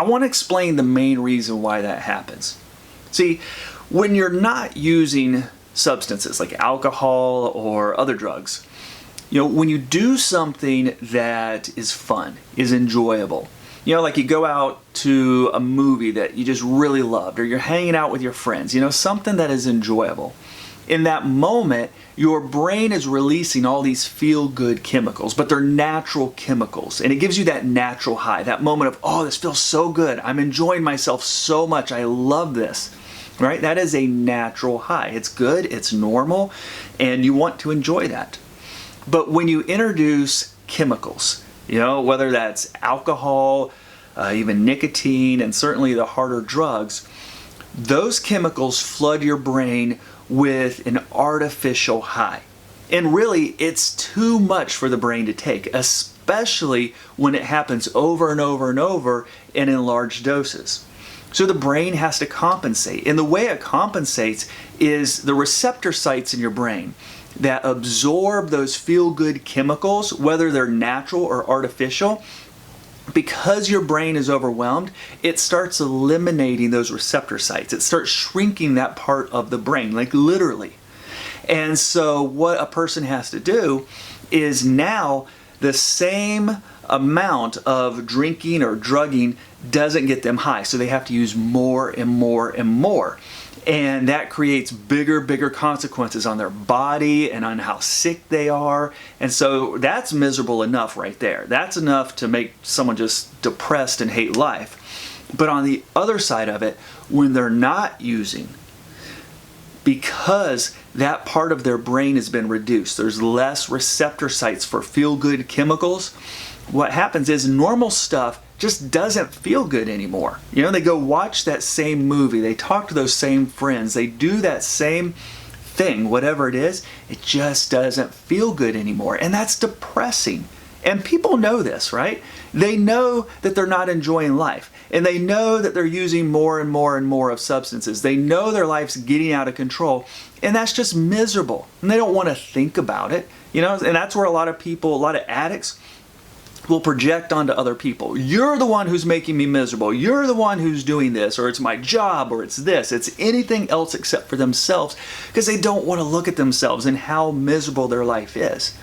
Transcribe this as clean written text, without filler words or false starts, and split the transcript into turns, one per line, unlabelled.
I want to explain the main reason why that happens. See, when you're not using substances like alcohol or other drugs, when you do something that is fun, is enjoyable, like you go out to a movie that you just really loved, or you're hanging out with your friends, something that is enjoyable. In that moment, your brain is releasing all these feel-good chemicals, but they're natural chemicals. And it gives you that natural high, that moment of, oh, this feels so good. I'm enjoying myself so much. I love this, right? That is a natural high. It's good, it's normal, and you want to enjoy that. But when you introduce chemicals, whether that's alcohol, even nicotine, and certainly the harder drugs, those chemicals flood your brain with an artificial high. And really, it's too much for the brain to take, especially when it happens over and over and over and in large doses. So the brain has to compensate. And the way it compensates is the receptor sites in your brain that absorb those feel-good chemicals, whether they're natural or artificial. Because your brain is overwhelmed, it starts eliminating those receptor sites. It starts shrinking that part of the brain, like literally. And so what a person has to do is now the same amount of drinking or drugging doesn't get them high. So they have to use more and more and more. And that creates bigger consequences on their body and on how sick they are. And so that's miserable enough right there. That's enough to make someone just depressed and hate life. But on the other side of it, when they're not using, because that part of their brain has been reduced, there's less receptor sites for feel-good chemicals, what happens is normal stuff just doesn't feel good anymore. They go watch that same movie, they talk to those same friends, they do that same thing, whatever it is, it just doesn't feel good anymore. And that's depressing. And people know this, right? They know that they're not enjoying life. And they know that they're using more and more and more of substances. They know their life's getting out of control. And that's just miserable. And they don't want to think about it. And that's where a lot of people, a lot of addicts, will project onto other people. You're the one who's making me miserable. You're the one who's doing this, or it's my job, or it's this. It's anything else except for themselves, because they don't want to look at themselves and how miserable their life is.